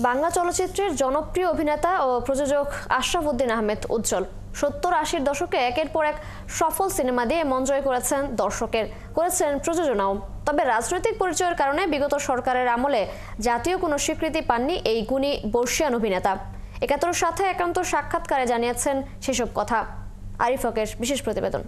বাংলা চলচ্চিত্রের জনপ্রিয় অভিনেতা ও প্রযোজক আশরাফ উদ্দিন আহমেদ উজ্জ্বল 70-80-র দশকে একের পর এক সফল সিনেমা দিয়ে মন জয় করেছেন করেছেন প্রযোজনাও। তবে রাজনৈতিক পরিচয়ের কারণে বিগত সরকারের আমলে জাতীয় কোনো স্বীকৃতি পাননি এই গুণী বর্ষিয়ান অভিনেতা। ৭১-র সাথে একান্ত সাক্ষাৎকারে জানিয়েছেন সেসব কথা। আরিফ হকের বিশেষ প্রতিবেদন।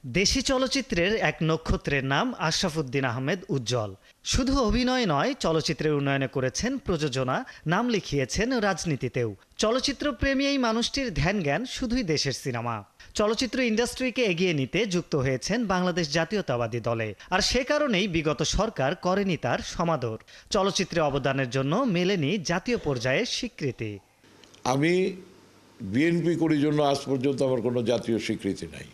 দেশি চলচ্চিত্রের এক নক্ষত্রের নাম আশরাফ উদ্দিন আহমেদ উজ্জ্বল। শুধু অভিনয় নয়, চলচ্চিত্রের উন্নয়নে করেছেন প্রযোজনা, নাম লিখিয়েছেন রাজনীতিতেও। চলচ্চিত্র প্রেমী এই মানুষটির ধ্যান জ্ঞান শুধুই দেশের সিনেমা। চলচ্চিত্র ইন্ডাস্ট্রিকে এগিয়ে নিতে যুক্ত হয়েছেন বাংলাদেশ জাতীয়তাবাদী দলে, আর সে কারণেই বিগত সরকার করেনি তার সমাদর। চলচ্চিত্রে অবদানের জন্য মেলেনি জাতীয় পর্যায়ে স্বীকৃতি। আমি বিএনপি করির জন্য আজ পর্যন্ত আমার কোনো জাতীয় স্বীকৃতি নাই।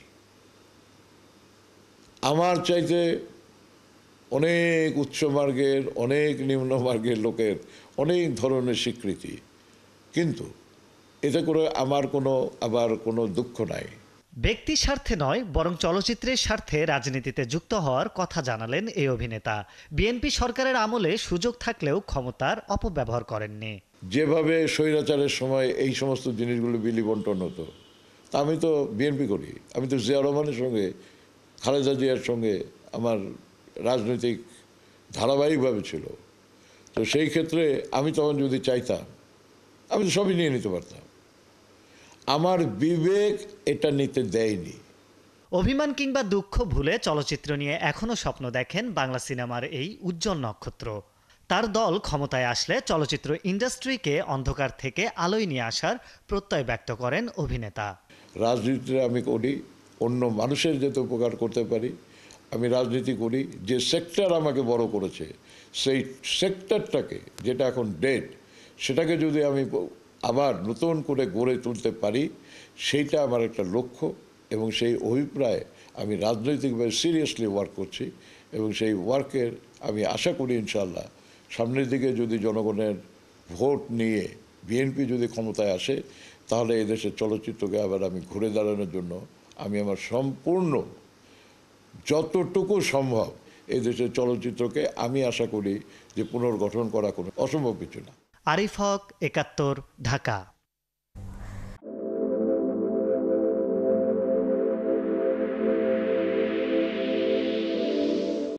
আমার চাইতে অনেক উচ্চ মার্গের, অনেক নিম্ন মার্গের লোকের অনেক ধরনের স্বীকৃতি, কিন্তু এতে করে আমার কোনো দুঃখ নাই। ব্যক্তি স্বার্থে নয়, বরং চলচ্চিত্রের স্বার্থে রাজনীতিতে যুক্ত হওয়ার কথা জানালেন এই অভিনেতা। বিএনপি সরকারের আমলে সুযোগ থাকলেও ক্ষমতার অপব্যবহার করেননি। যেভাবে স্বৈরাচারের সময় এই সমস্ত জিনিসগুলো বিলি বন্টন হতো, তা আমি তো বিএনপি করি। আমি তো জিয়া রহমানের সঙ্গে, খালেদা জিয়ার সঙ্গে আমার রাজনৈতিক ধারাবাহিকভাবে ছিল। তো সেই ক্ষেত্রে আমি তখন যদি চাইতাম, আমি তো সবই নিয়ে নিতে পারতাম। আমার বিবেক এটা নিতে দেয়নি। অভিমান কিংবা দুঃখ ভুলে চলচ্চিত্র নিয়ে এখনো স্বপ্ন দেখেন বাংলা সিনেমার এই উজ্জ্বল নক্ষত্র। তার দল ক্ষমতায় আসলে চলচ্চিত্র ইন্ডাস্ট্রিকে অন্ধকার থেকে আলোয় নিয়ে আসার প্রত্যয় ব্যক্ত করেন অভিনেতা। রাজনীতিটা আমি করি অন্য মানুষের যাতে উপকার করতে পারি। আমি রাজনীতি করি যে সেক্টর আমাকে বড় করেছে, সেই সেক্টরটাকে, যেটা এখন ডেড, সেটাকে যদি আমি আবার নতুন করে গড়ে তুলতে পারি, সেইটা আমার একটা লক্ষ্য। এবং সেই অভিপ্রায়ে আমি রাজনৈতিকভাবে সিরিয়াসলি ওয়ার্ক করছি, এবং সেই ওয়ার্কের আমি আশা করি ইনশাআল্লাহ সামনের দিকে যদি জনগণের ভোট নিয়ে বিএনপি যদি ক্ষমতায় আসে, তাহলে এদেশের চলচ্চিত্রকে আবার আমি ঘুরে দাঁড়ানোর জন্য আমি আমার সম্পূর্ণ যতটুকু সম্ভব এই দেশের চলচ্চিত্রকে আমি আশা করি যে পুনর্গঠন করা কোনো অসম্ভব কিছু না। আরিফ হক, ৭১, ঢাকা।